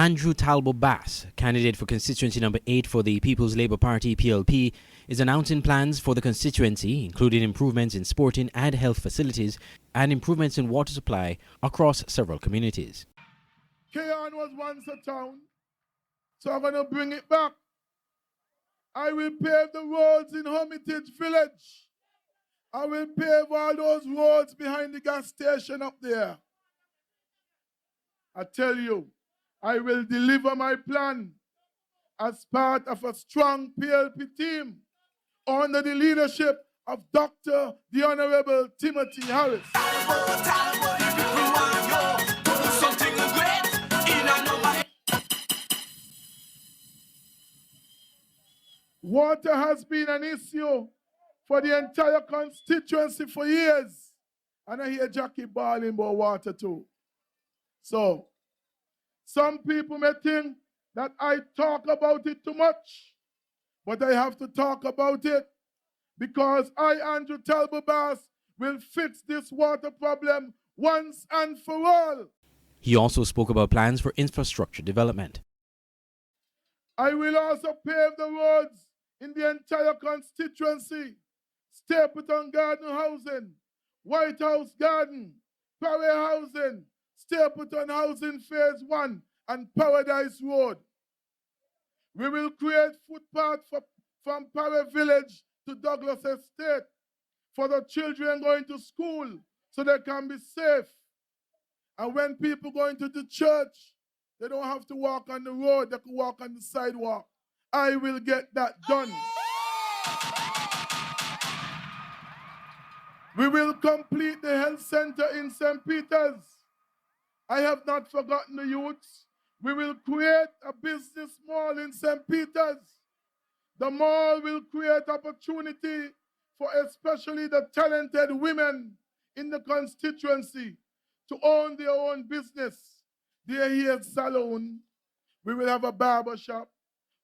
Andrew Talbot Bass, candidate for constituency number 8 for the People's Labour Party (PLP), is announcing plans for the constituency, including improvements in sporting and health facilities and improvements in water supply across several communities. Keon was once a town, so I'm going to bring it back. I will pave the roads in Hermitage Village. I will pave all those roads behind the gas station up there. I tell you, I will deliver my plan as part of a strong PLP team under the leadership of Dr. the Honorable Timothy Harris. Water has been an issue for the entire constituency for years. And I hear Jackie bawling about water too. So, some people may think that I talk about it too much, but I have to talk about it because I, Andrew Talbot Bass, will fix this water problem once and for all. He also spoke about plans for infrastructure development. I will also pave the roads in the entire constituency. Stapleton Garden Housing, White House Garden, Parry Housing, Stapleton Housing Phase 1 and Paradise Road. We will create footpath from Parry Village to Douglas Estate for the children going to school so they can be safe. And when people go into the church, they don't have to walk on the road, they can walk on the sidewalk. I will get that done. We will complete the health center in St. Peter's. I have not forgotten the youths. We will create a business mall in St. Peter's. The mall will create opportunity for especially the talented women in the constituency to own their own business. Their hair salon. We will have a barber shop.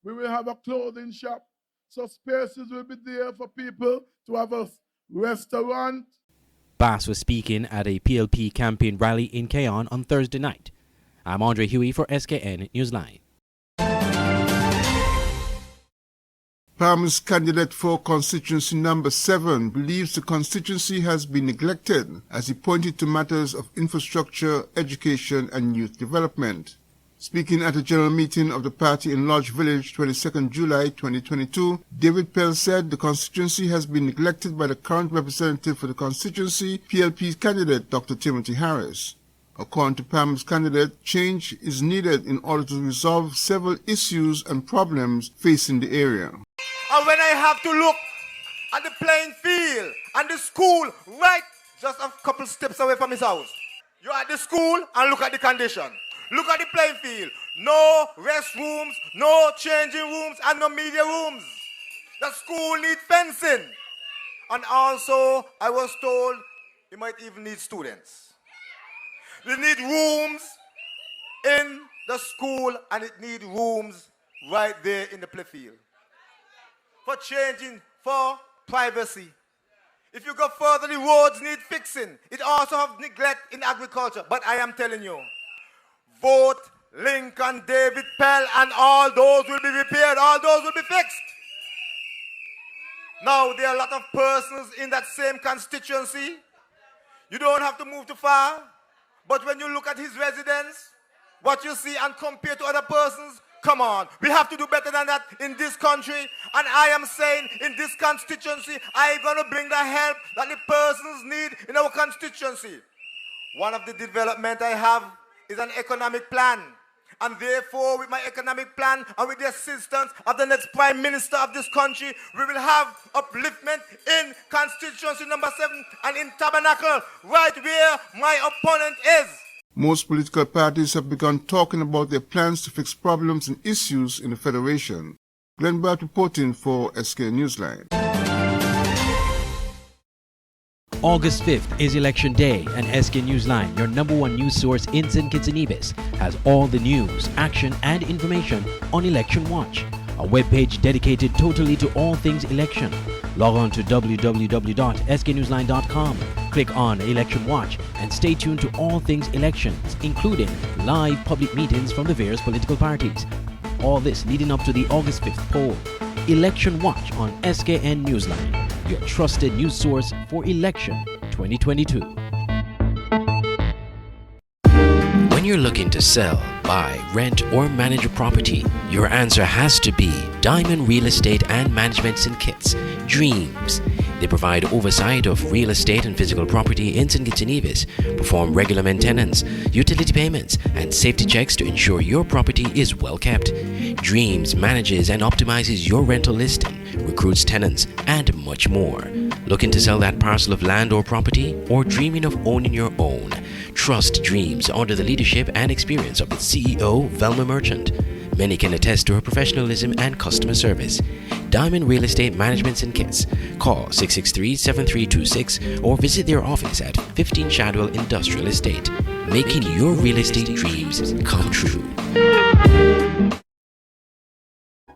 We will have a clothing shop. So spaces will be there for people to have a restaurant. Bass was speaking at a PLP campaign rally in Keon on Thursday night. I'm Andre Huey for SKN Newsline. Palmer's candidate for constituency number 7 believes the constituency has been neglected as he pointed to matters of infrastructure, education and youth development. Speaking at a general meeting of the party in Lodge Village, 22nd July 2022, David Pell said the constituency has been neglected by the current representative for the constituency, PLP candidate Dr. Timothy Harris. According to Palmer's candidate, change is needed in order to resolve several issues and problems facing the area. And when I have to look at the playing field and the school right just a couple steps away from his house, you're at the school and look at the condition. Look at the playing field. No restrooms, no changing rooms, and no media rooms. The school needs fencing. And also, I was told it might even need students. We need rooms in the school, and it needs rooms right there in the play field. For changing, for privacy. If you go further, the roads need fixing. It also has neglect in agriculture. But I am telling you, vote Lincoln, David Pell, and all those will be repaired. All those will be fixed. Now, there are a lot of persons in that same constituency. You don't have to move too far. But when you look at his residence, what you see and compare to other persons, come on. We have to do better than that in this country. And I am saying in this constituency, I'm going to bring the help that the persons need in our constituency. One of the development I have is an economic plan. And therefore, with my economic plan and with the assistance of the next Prime Minister of this country, we will have upliftment in constituency number 7 and in Tabernacle, right where my opponent is. Most political parties have begun talking about their plans to fix problems and issues in the Federation. Glenn Bart reporting for SK Newsline. August 5th is Election Day, and SK Newsline, your #1 news source in St. Kitts and Nevis, has all the news, action and information on Election Watch, a webpage dedicated totally to all things election. Log on to www.sknewsline.com Click on Election Watch and stay tuned to all things elections, including live public meetings from the various political parties. All this leading up to the August 5th poll. Election Watch on SKN Newsline, your trusted news source for election 2022. When you're looking to sell, buy, rent, or manage a property, your answer has to be Diamond Real Estate and Management St. Kitts, Dreams. They provide oversight of real estate and physical property in St. Kitts and Nevis, perform regular maintenance, utility payments, and safety checks to ensure your property is well kept. Dreams manages and optimizes your rental listing, recruits tenants, and much more. Looking to sell that parcel of land or property, or dreaming of owning your own? Trust Dreams under the leadership and experience of its CEO, Velma Merchant. Many can attest to her professionalism and customer service. Diamond Real Estate Management St. Kitts. Call 663-7326 or visit their office at 15 Shadwell Industrial Estate, making your real estate dreams come true.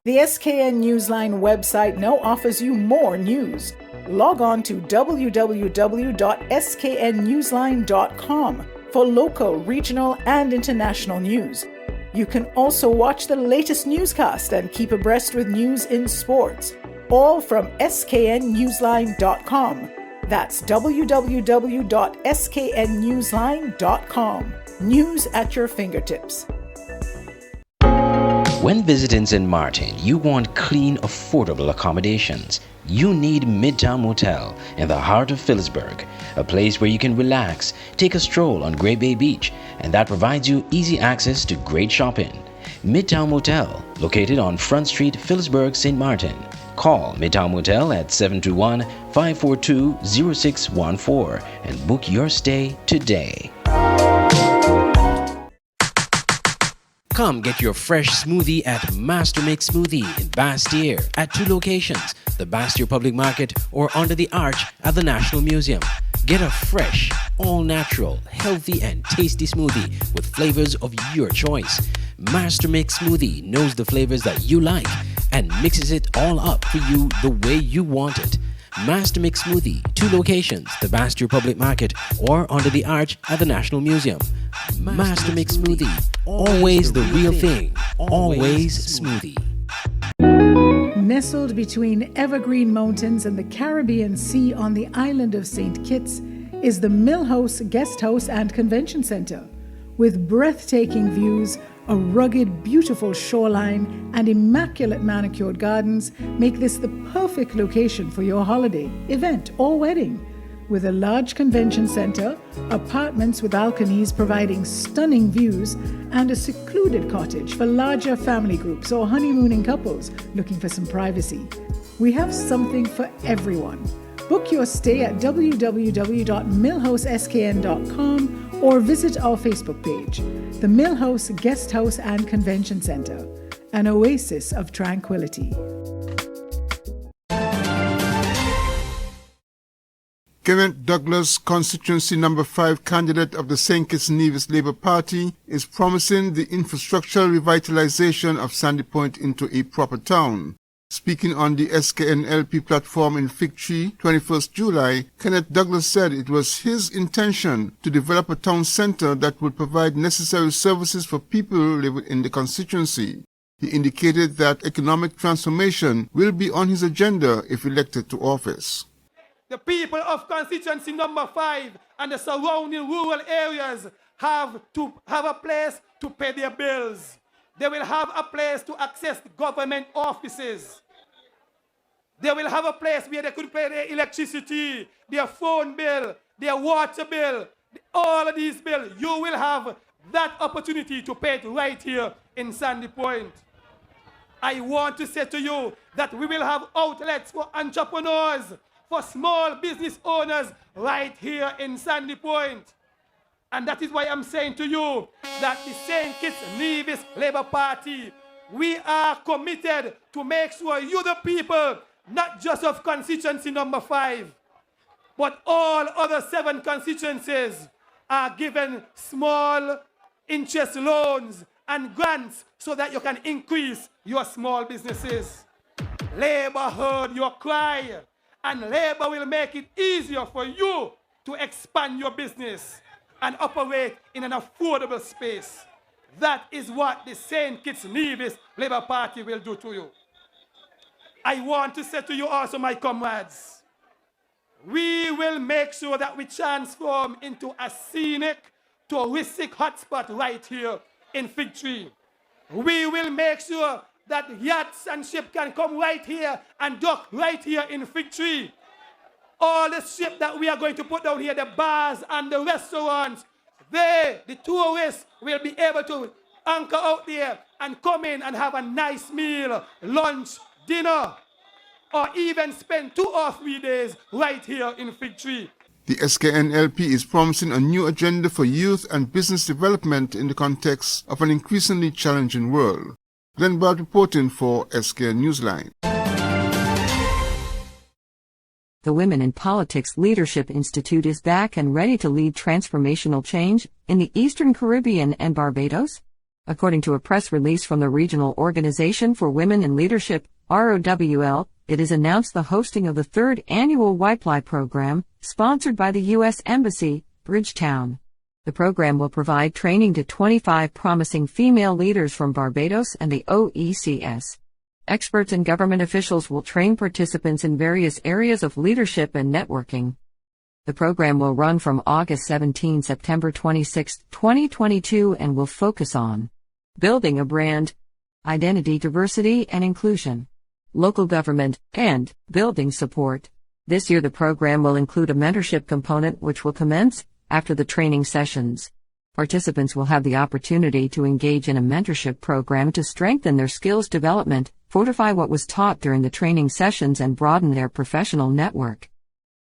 The SKN Newsline website now offers you more news. Log on to www.sknnewsline.com for local, regional, and international news. You can also watch the latest newscast and keep abreast with news in sports, all from sknnewsline.com. That's www.sknnewsline.com. News at your fingertips. When visiting St. Martin, you want clean, affordable accommodations. You need Midtown Motel in the heart of Phillipsburg, a place where you can relax, take a stroll on Great Bay Beach, and that provides you easy access to great shopping. Midtown Motel, located on Front Street, Phillipsburg, St. Martin. Call Midtown Motel at 721-542-0614 and book your stay today. Come get your fresh smoothie at Master Mix Smoothie in Bastyr at 2 locations, the Bastyr Public Market or under the arch at the National Museum. Get a fresh, all-natural, healthy and tasty smoothie with flavors of your choice. Master Mix Smoothie knows the flavors that you like and mixes it all up for you the way you want it. Master Mix Smoothie, 2 locations, the Bastyr Public Market or under the arch at the National Museum. Master Mix Smoothie, always the real thing, always smoothie. Nestled between evergreen mountains and the Caribbean Sea on the island of St. Kitts is the Millhouse Guest House and Convention Center. With breathtaking views, a rugged, beautiful shoreline, and immaculate manicured gardens make this the perfect location for your holiday, event, or wedding. With a large convention center, apartments with balconies providing stunning views, and a secluded cottage for larger family groups or honeymooning couples looking for some privacy. We have something for everyone. Book your stay at www.millhouseskn.com or visit our Facebook page, the Millhouse Guest House and Convention Center, an oasis of tranquility. Kenneth Douglas, constituency number 5 candidate of the St. Kitts and Nevis Labour Party, is promising the infrastructural revitalization of Sandy Point into a proper town. Speaking on the SKNLP platform in Fig Tree, 21st July, Kenneth Douglas said it was his intention to develop a town centre that would provide necessary services for people living in the constituency. He indicated that economic transformation will be on his agenda if elected to office. The people of constituency number 5 and the surrounding rural areas have to have a place to pay their bills. They will have a place to access government offices. They will have a place where they could pay their electricity, their phone bill, their water bill, all of these bills. You will have that opportunity to pay it right here in Sandy Point. I want to say to you that we will have outlets for entrepreneurs, for small business owners right here in Sandy Point. And that is why I'm saying to you that the St. Kitts Nevis Labour Party, we are committed to make sure you the people, not just of constituency number 5, but all other 7 constituencies are given small interest loans and grants so that you can increase your small businesses. Labour heard your cry, and Labour will make it easier for you to expand your business and operate in an affordable space. That is what the St. Kitts Nevis Labour Party will do to you. I want to say to you also, my comrades, we will make sure that we transform into a scenic, touristic hotspot right here in Fig Tree. We will make sure that yachts and ships can come right here and dock right here in Fig Tree. All the ships that we are going to put down here, the bars and the restaurants, the tourists will be able to anchor out there and come in and have a nice meal, lunch, dinner, or even spend 2 or 3 days right here in Fig Tree. The SKNLP is promising a new agenda for youth and business development in the context of an increasingly challenging world. Glenn Bard reporting for SKN Newsline. The Women in Politics Leadership Institute is back and ready to lead transformational change in the Eastern Caribbean and Barbados. According to a press release from the Regional Organization for Women in Leadership, ROWL, it is announced the hosting of the 3rd annual YPLI program, sponsored by the U.S. Embassy, Bridgetown. The program will provide training to 25 promising female leaders from Barbados and the OECS. Experts and government officials will train participants in various areas of leadership and networking. The program will run from August 17 to September 26, 2022 and will focus on building a brand, identity, diversity and inclusion, local government, and building support. This year the program will include a mentorship component which will commence after the training sessions. Participants will have the opportunity to engage in a mentorship program to strengthen their skills development, fortify what was taught during the training sessions and broaden their professional network.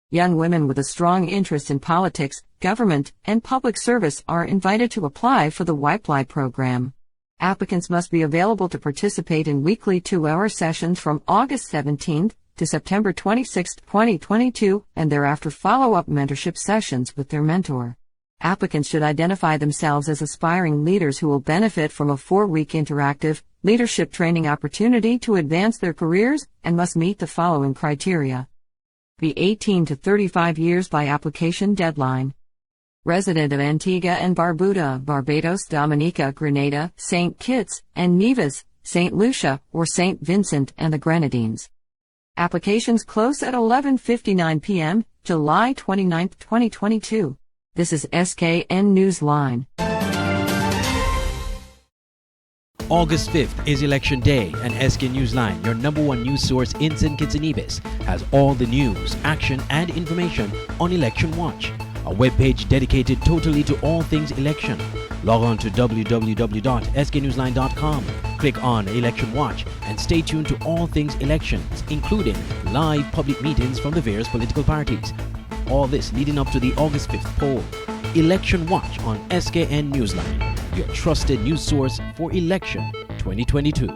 Young women with a strong interest in politics, government, and public service are invited to apply for the YPLI program. Applicants must be available to participate in weekly 2-hour sessions from August 17 to September 26, 2022, and thereafter follow-up mentorship sessions with their mentor. Applicants should identify themselves as aspiring leaders who will benefit from a 4-week interactive leadership training opportunity to advance their careers and must meet the following criteria. Be 18 to 35 years by application deadline. Resident of Antigua and Barbuda, Barbados, Dominica, Grenada, St. Kitts and Nevis, St. Lucia, or St. Vincent and the Grenadines. Applications close at 11:59 p.m., July 29, 2022. This is SKN Newsline. August 5th is Election Day, and SK Newsline, your #1 news source in St. Kitts and Nevis, has all the news, action, and information on Election Watch, a webpage dedicated totally to all things election. Log on to www.sknewsline.com, click on Election Watch, and stay tuned to all things elections, including live public meetings from the various political parties. All this leading up to the August 5th poll. Election Watch on SKN Newsline, your trusted news source for election 2022.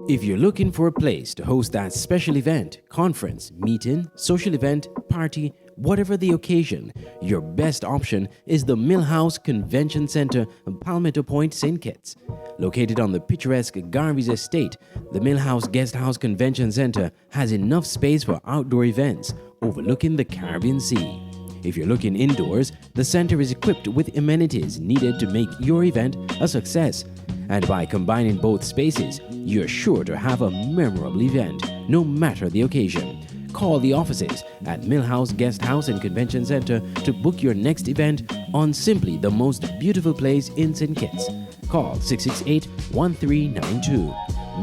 If you're looking for a place to host that special event, conference, meeting, social event, party, whatever the occasion, your best option is the Millhouse Convention Center in Palmetto Point, St. Kitts. Located on the picturesque Garvey's Estate, the Millhouse Guesthouse Convention Center has enough space for outdoor events overlooking the Caribbean Sea. If you're looking indoors, the center is equipped with amenities needed to make your event a success. And by combining both spaces, you're sure to have a memorable event, no matter the occasion. Call the offices at Millhouse Guesthouse and Convention Center to book your next event on simply the most beautiful place in St. Kitts. Call 668-1392.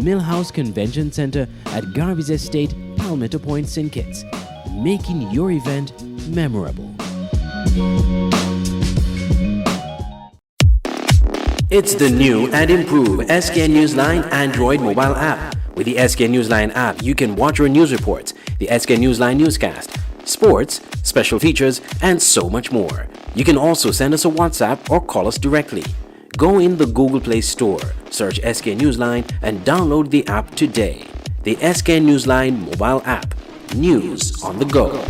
Millhouse Convention Center at Garvey's Estate, Palmetto Point, St. Kitts, making your event memorable. It's the new and improved SKN Newsline Android mobile app. With the SKN Newsline app, you can watch your news reports, the SKN Newsline newscast, sports, special features, and so much more. You can also send us a WhatsApp or call us directly. Go in the Google Play Store, search SKN Newsline, and download the app today. The SKN Newsline mobile app. News on the go.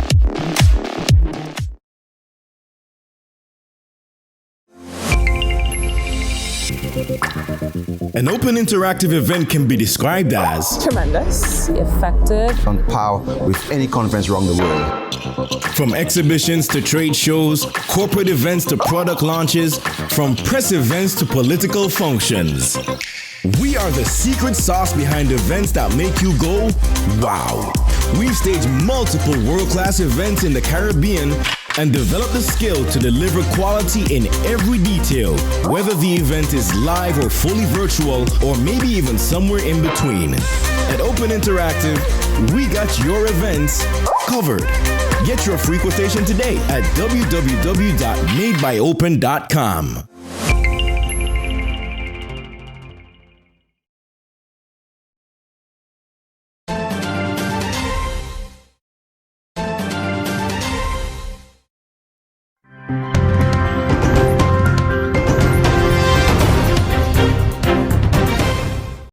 An open interactive event can be described as tremendous, effective, on par with any conference around the world. From exhibitions to trade shows, corporate events to product launches, from press events to political functions. We are the secret sauce behind events that make you go, wow. We've staged multiple world-class events in the Caribbean and developed the skill to deliver quality in every detail, whether the event is live or fully virtual, or maybe even somewhere in between. At Open Interactive, we got your events covered. Get your free quotation today at www.madebyopen.com.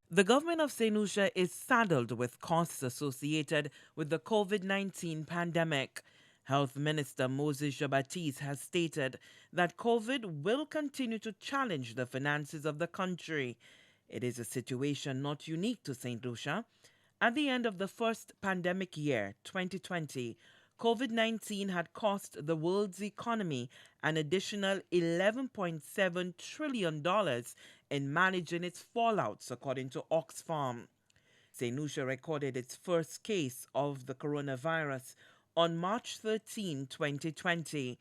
The government of St. Lucia is saddled with costs associated with the COVID-19 pandemic. Health Minister Moses Jean-Baptiste has stated that COVID will continue to challenge the finances of the country. It is a situation not unique to St. Lucia. At the end of the first pandemic year, 2020, COVID-19 had cost the world's economy an additional $11.7 trillion in managing its fallouts, according to Oxfam. St. Lucia recorded its first case of the coronavirus on March 13, 2020.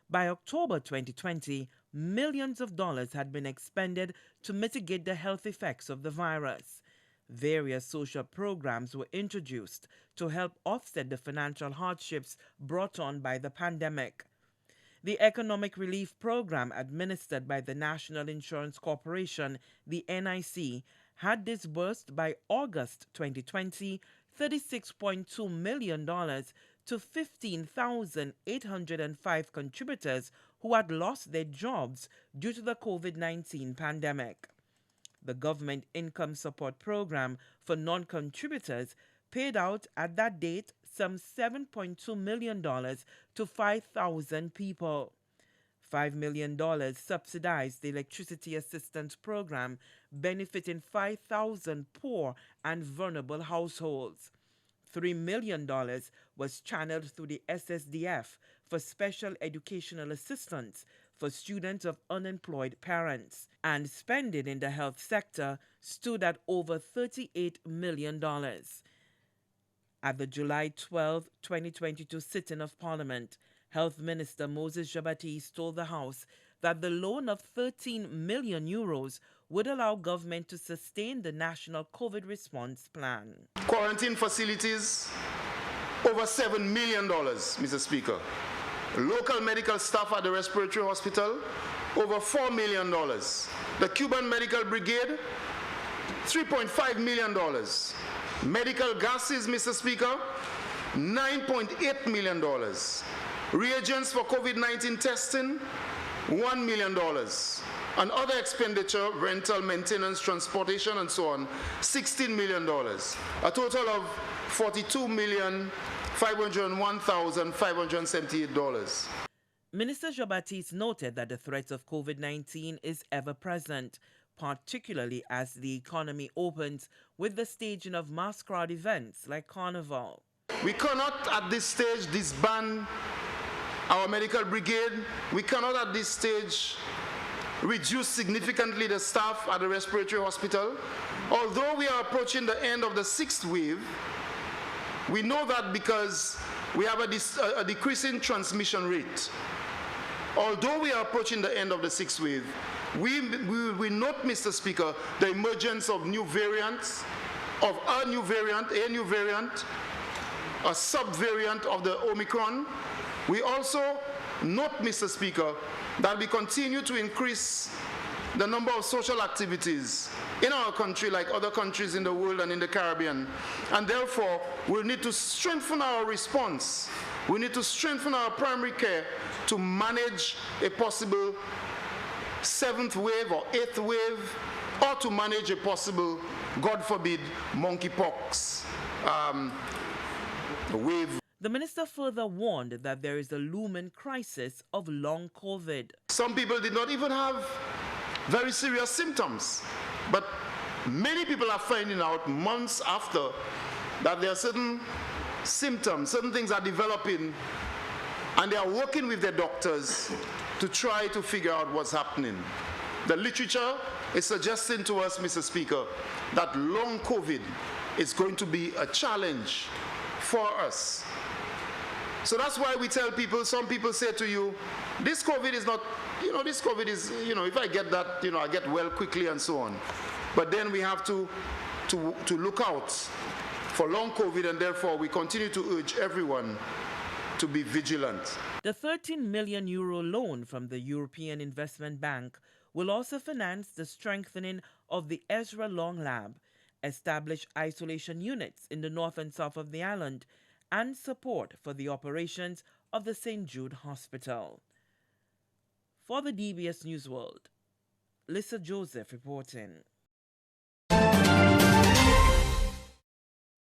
By October 2020, millions of dollars had been expended to mitigate the health effects of the virus. Various social programs were introduced to help offset the financial hardships brought on by the pandemic. The Economic Relief Program administered by the National Insurance Corporation, the NIC, had disbursed by August 2020 $36.2 million to 15,805 contributors who had lost their jobs due to the COVID-19 pandemic. The Government Income Support Program for non-contributors paid out at that date some $7.2 million to 5,000 people. $5 million subsidized the Electricity Assistance Program, benefiting 5,000 poor and vulnerable households. $3 million was channeled through the SSDF for special educational assistance for students of unemployed parents, and spending in the health sector stood at over $38 million. At the July 12, 2022 sitting of Parliament, Health Minister Moses Jean-Baptiste told the House that the loan of €13 million would allow government to sustain the national COVID response plan. Quarantine facilities, over $7 million, Mr. Speaker. Local medical staff at the respiratory hospital, over $4 million. The Cuban Medical Brigade, $3.5 million. Medical gases, Mr. Speaker, $9.8 million. Reagents for COVID-19 testing, $1 million. And other expenditure, rental, maintenance, transportation, and so on, $16 million. A total of $42,501,578. Minister Jean-Baptiste noted that the threat of COVID-19 is ever present, particularly as the economy opens with the staging of masquerade events like Carnival. We cannot at this stage disband our medical brigade. We cannot at this stage reduce significantly the staff at the respiratory hospital. Although we are approaching the end of the sixth wave, we know that because we have a decreasing transmission rate. Although we are approaching the end of the sixth wave, we note, Mr. Speaker, the emergence of new variants, of a new variant, a sub-variant of the Omicron. We also note, Mr. Speaker, that we continue to increase the number of social activities in our country like other countries in the world and in the Caribbean. And therefore, we'll need to strengthen our response. We need to strengthen our primary care to manage a possible seventh wave or eighth wave, or to manage a possible, God forbid, monkeypox wave. The minister further warned that there is a looming crisis of long COVID. Some people did not even have very serious symptoms. But many people are finding out months after that there are certain symptoms, certain things are developing, and they are working with their doctors to try to figure out what's happening. The literature is suggesting to us, Mr. Speaker, that long COVID is going to be a challenge for us. So that's why we tell people, some people say to you, this COVID is not, this COVID is, if I get that, I get well quickly and so on. But then we have to look out for long COVID, and therefore we continue to urge everyone to be vigilant. The €13 million loan from the European Investment Bank will also finance the strengthening of the Ezra Long Lab, establish isolation units in the north and south of the island, and support for the operations of the St. Jude Hospital. For the DBS News World, Lisa Joseph reporting.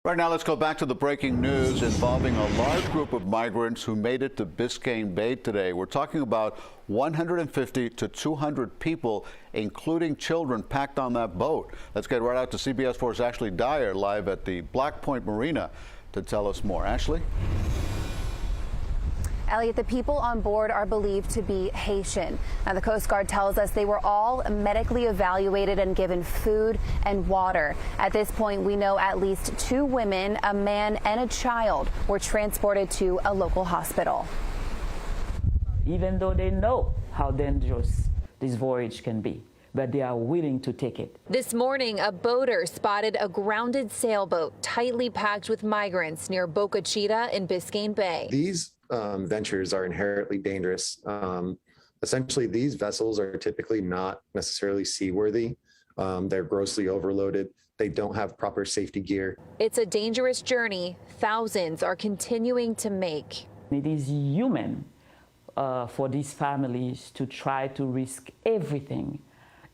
Right now, let's go back to the breaking news involving a large group of migrants who made it to Biscayne Bay today. We're talking about 150 to 200 people, including children, packed on that boat. Let's get right out to CBS 4's Ashley Dyer live at the Black Point Marina to tell us more. Ashley? Elliot, the people on board are believed to be Haitian. Now, the Coast Guard tells us they were all medically evaluated and given food and water. At this point, we know at least 2 women, a man and a child, were transported to a local hospital. Even though they know how dangerous this voyage can be, but they are willing to take it. This morning, a boater spotted a grounded sailboat tightly packed with migrants near Boca Chica in Biscayne Bay. These ventures are inherently dangerous. Essentially, these vessels are typically not necessarily seaworthy. They're grossly overloaded. They don't have proper safety gear. It's a dangerous journey thousands are continuing to make. It is human for these families to try to risk everything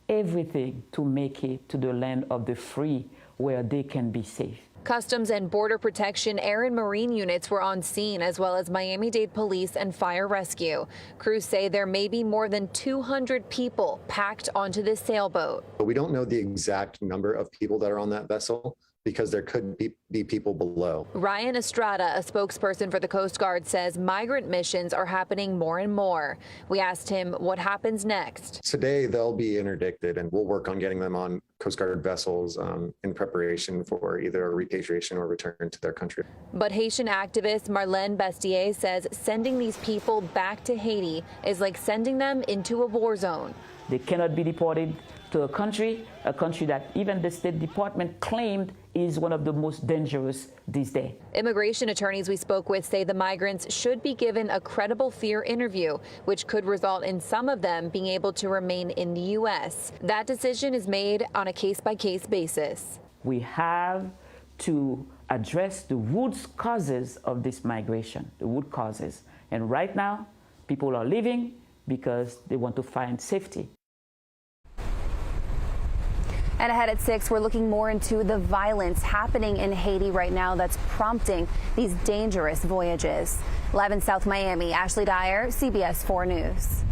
to make it to the land of the free where they can be safe. Customs and Border Protection air and marine units were on scene, as well as Miami-Dade Police and Fire Rescue. Crews say there may be more than 200 people packed onto this sailboat. But we don't know the exact number of people that are on that vessel, because there could be people below. Ryan Estrada, a spokesperson for the Coast Guard, says migrant missions are happening more and more. We asked him what happens next. Today, they'll be interdicted, and we'll work on getting them on Coast Guard vessels in preparation for either a repatriation or return to their country. But Haitian activist Marlene Bastier says sending these people back to Haiti is like sending them into a war zone. They cannot be deported to a country that even the State Department claimed is one of the most dangerous these days. Immigration attorneys we spoke with say the migrants should be given a credible fear interview, which could result in some of them being able to remain in the U.S. That decision is made on a case-by-case basis. We have to address the root causes of this migration, the root causes. And right now, people are leaving because they want to find safety. And ahead at 6, we're looking more into the violence happening in Haiti right now that's prompting these dangerous voyages. Live in South Miami, Ashley Dyer, CBS 4 News.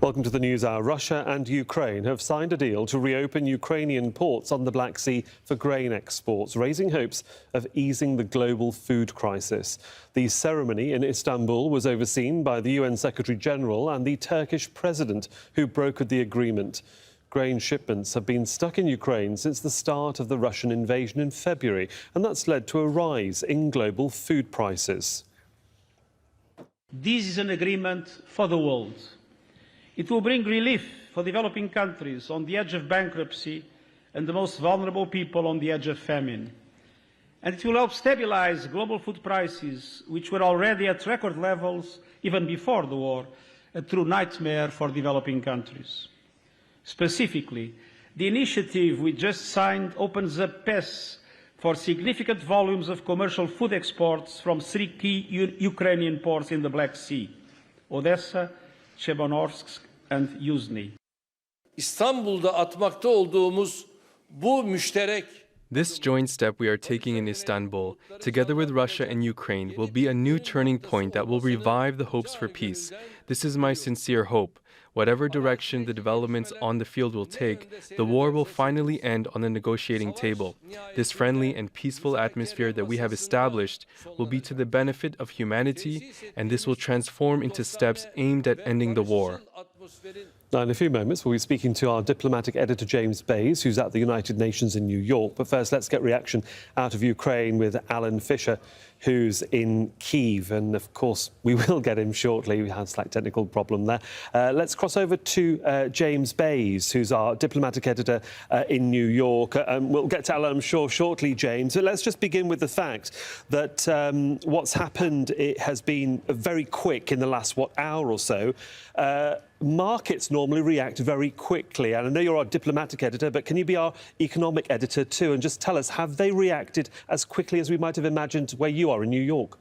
Welcome to the News Hour. Russia and Ukraine have signed a deal to reopen Ukrainian ports on the Black Sea for grain exports, raising hopes of easing the global food crisis. The ceremony in Istanbul was overseen by the UN Secretary-General and the Turkish president, who brokered the agreement. Grain shipments have been stuck in Ukraine since the start of the Russian invasion in February, and that's led to a rise in global food prices. This is an agreement for the world. It will bring relief for developing countries on the edge of bankruptcy and the most vulnerable people on the edge of famine. And it will help stabilize global food prices, which were already at record levels even before the war, a true nightmare for developing countries. Specifically, the initiative we just signed opens up paths for significant volumes of commercial food exports from 3 key Ukrainian ports in the Black Sea: Odessa, Chebonorsk and Yuzhny. İstanbul'da atmakta olduğumuz bu müşterek This joint step we are taking in Istanbul, together with Russia and Ukraine, will be a new turning point that will revive the hopes for peace. This is my sincere hope. Whatever direction the developments on the field will take, the war will finally end on the negotiating table. This friendly and peaceful atmosphere that we have established will be to the benefit of humanity, and this will transform into steps aimed at ending the war. Now, in a few moments, we'll be speaking to our diplomatic editor, James Bays, who's at the United Nations in New York. But first, let's get reaction out of Ukraine with Alan Fisher, who's in Kyiv. And, of course, we will get him shortly. We had a slight technical problem there. Let's cross over to James Bays, who's our diplomatic editor in New York. We'll get to Alan, I'm sure, shortly, James. So let's just begin with the fact that what's happened, it has been very quick in the last, hour or so. Markets normally react very quickly. And I know you're our diplomatic editor, but can you be our economic editor too? And just tell us, have they reacted as quickly as we might have imagined where you are in New York?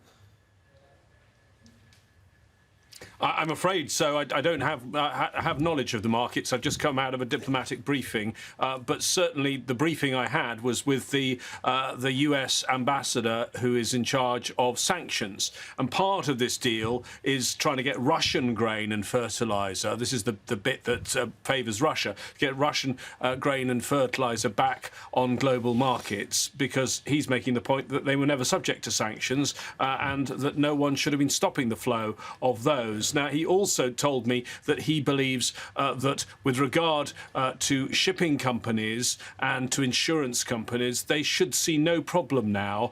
I'm afraid so. I don't have knowledge of the markets. I've just come out of a diplomatic briefing, but certainly the briefing I had was with the US ambassador who is in charge of sanctions. And part of this deal is trying to get Russian grain and fertilizer. This is the bit that favours Russia. Get Russian grain and fertilizer back on global markets, because he's making the point that they were never subject to sanctions and that no one should have been stopping the flow of those. Now, he also told me that he believes that with regard to shipping companies and to insurance companies, they should see no problem now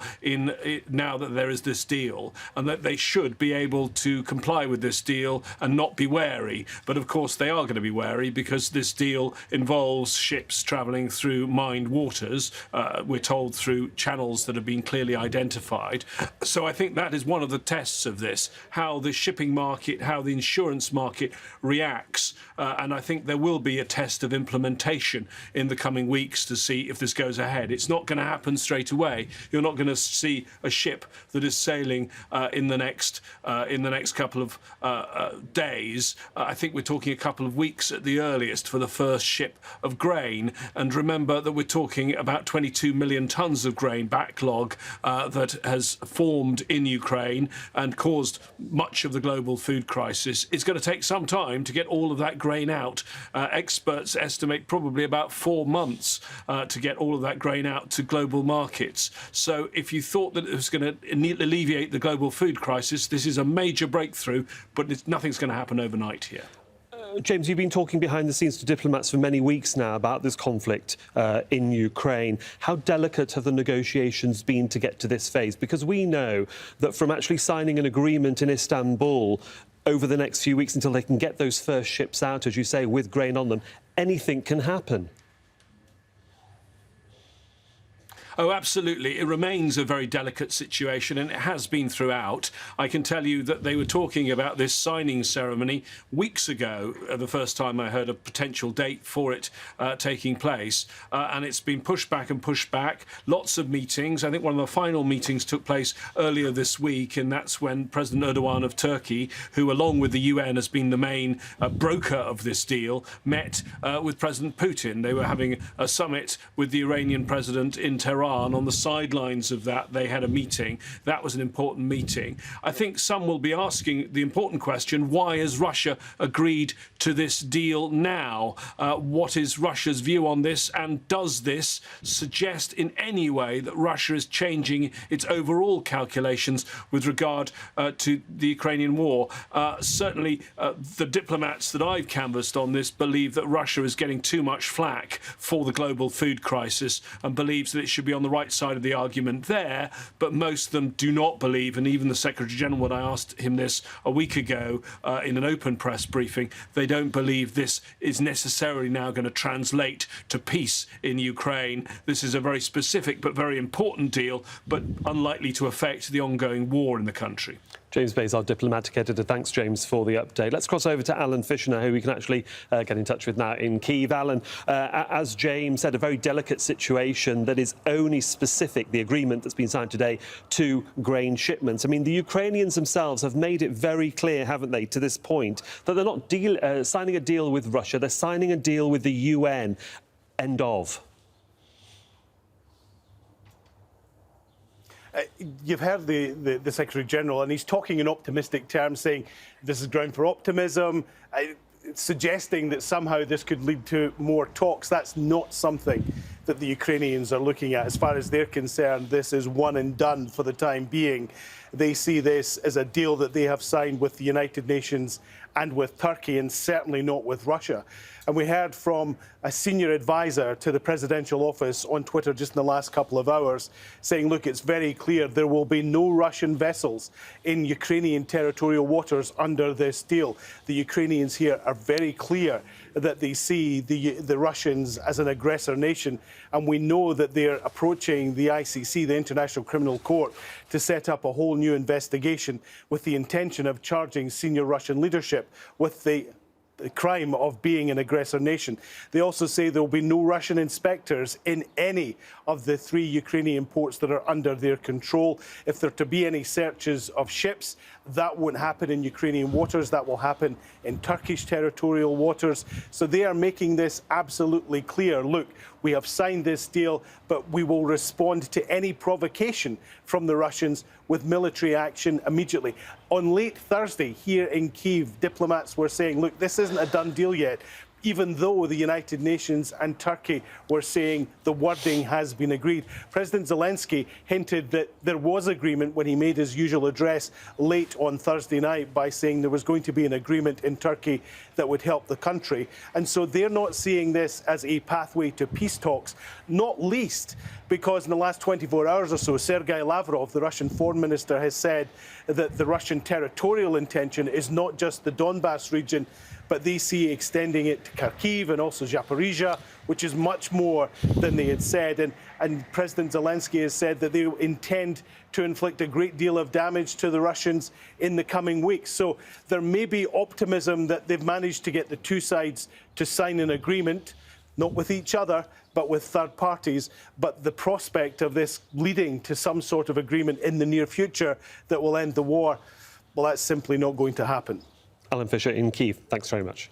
now that there is this deal, and that they should be able to comply with this deal and not be wary. But of course they are going to be wary, because this deal involves ships travelling through mined waters, we're told through channels that have been clearly identified. So I think that is one of the tests of this, how the shipping market, how the insurance market reacts, and I think there will be a test of implementation in the coming weeks to see if this goes ahead. It's not going to happen straight away. You're not going to see a ship that is sailing in the next couple of days. I think we're talking a couple of weeks at the earliest for the first ship of grain. And remember that we're talking about 22 million tons of grain backlog that has formed in Ukraine and caused much of the global food crisis. It's going to take some time to get all of that grain out. Experts estimate probably about 4 months to get all of that grain out to global markets. So if you thought that it was going to alleviate the global food crisis, this is a major breakthrough, but nothing's going to happen overnight here. James, you've been talking behind the scenes to diplomats for many weeks now about this conflict in Ukraine. How delicate have the negotiations been to get to this phase? Because we know that from actually signing an agreement in Istanbul over the next few weeks until they can get those first ships out, as you say, with grain on them, anything can happen. Oh, absolutely. It remains a very delicate situation, and it has been throughout. I can tell you that they were talking about this signing ceremony weeks ago, the first time I heard a potential date for it taking place, and it's been pushed back and pushed back. Lots of meetings. I think one of the final meetings took place earlier this week, and that's when President Erdogan of Turkey, who along with the UN has been the main broker of this deal, met with President Putin. They were having a summit with the Iranian president in Tehran. On the sidelines of that, they had a meeting. That was an important meeting. I think some will be asking the important question, why has Russia agreed to this deal now? What is Russia's view on this? And does this suggest in any way that Russia is changing its overall calculations with regard to the Ukrainian war? Certainly, the diplomats that I've canvassed on this believe that Russia is getting too much flack for the global food crisis and believes that it should be on the right side of the argument there, but most of them do not believe, and even the Secretary General, when I asked him this a week ago in an open press briefing, they don't believe this is necessarily now going to translate to peace in Ukraine. This is a very specific but very important deal, but unlikely to affect the ongoing war in the country. James Bays, our diplomatic editor. Thanks, James, for the update. Let's cross over to Alan Fisher now, who we can actually get in touch with now in Kyiv. Alan, as James said, a very delicate situation that is only specific, the agreement that's been signed today, to grain shipments. I mean, the Ukrainians themselves have made it very clear, haven't they, to this point, that they're not signing a deal with Russia, they're signing a deal with the UN. End of. you've heard the Secretary General, and he's talking in optimistic terms, saying this is ground for optimism, suggesting that somehow this could lead to more talks. That's not something that the Ukrainians are looking at. As far as they're concerned, this is one and done for the time being. They see this as a deal that they have signed with the United Nations and with Turkey, and certainly not with Russia. And we heard from a senior advisor to the presidential office on Twitter just in the last couple of hours saying, look, it's very clear there will be no Russian vessels in Ukrainian territorial waters under this deal. The Ukrainians here are very clear that they see the Russians as an aggressor nation, and we know that they're approaching the ICC, the International Criminal Court, to set up a whole new investigation with the intention of charging senior Russian leadership with the crime of being an aggressor nation. They also say there will be no Russian inspectors in any of the 3 Ukrainian ports that are under their control. If there are to be any searches of ships, that won't happen in Ukrainian waters. That will happen in Turkish territorial waters. So they are making this absolutely clear. Look, we have signed this deal, but we will respond to any provocation from the Russians with military action immediately. On late Thursday here in Kyiv, diplomats were saying, look, this isn't a done deal yet, even though the United Nations and Turkey were saying the wording has been agreed. President Zelensky hinted that there was agreement when he made his usual address late on Thursday night by saying there was going to be an agreement in Turkey that would help the country. And so they're not seeing this as a pathway to peace talks, not least because in the last 24 hours or so, Sergei Lavrov, the Russian foreign minister, has said that the Russian territorial intention is not just the Donbass region, but they see extending it to Kharkiv and also Zaporizhia, which is much more than they had said. And President Zelensky has said that they intend to inflict a great deal of damage to the Russians in the coming weeks. So there may be optimism that they've managed to get the two sides to sign an agreement, not with each other, but with third parties. But the prospect of this leading to some sort of agreement in the near future that will end the war, well, that's simply not going to happen. Alan Fisher in Kyiv, thanks very much.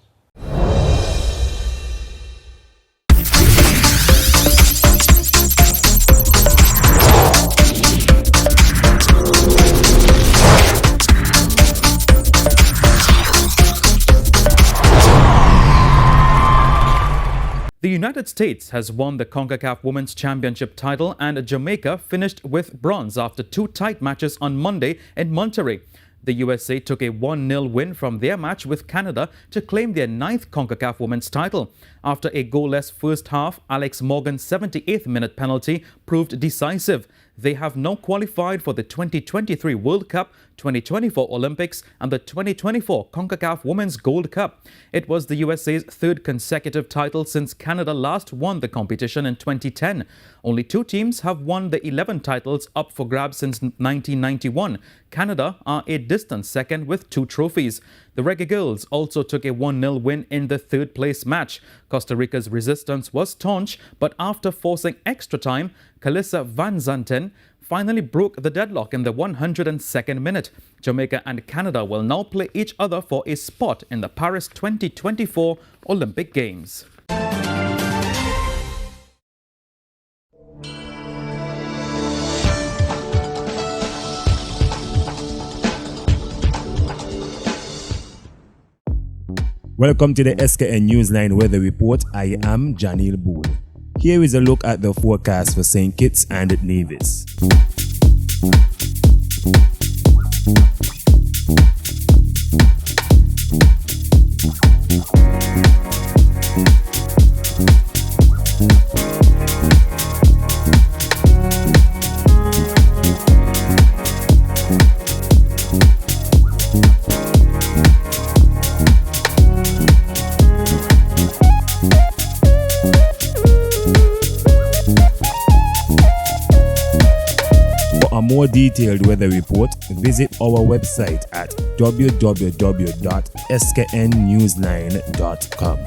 The United States has won the CONCACAF Women's Championship title, and Jamaica finished with bronze after 2 tight matches on Monday in Monterrey. The USA took a 1-0 win from their match with Canada to claim their 9th CONCACAF Women's title. After a goalless first half, Alex Morgan's 78th minute penalty proved decisive. They have now qualified for the 2023 World Cup, 2024 Olympics and the 2024 CONCACAF Women's Gold Cup. It was the USA's 3rd consecutive title since Canada last won the competition in 2010. Only 2 teams have won the 11 titles up for grabs since 1991. Canada are a distant second with 2 trophies. The Reggae Girls also took a 1-0 win in the 3rd place match. Costa Rica's resistance was staunch, but after forcing extra time, Kalissa Van Zanten finally broke the deadlock in the 102nd minute. Jamaica and Canada will now play each other for a spot in the Paris 2024 Olympic Games. Welcome to the SKN Newsline Weather Report. I am Janil Boole. Here is a look at the forecast for St. Kitts and Nevis. For a more detailed weather report, visit our website at www.sknnewsline.com.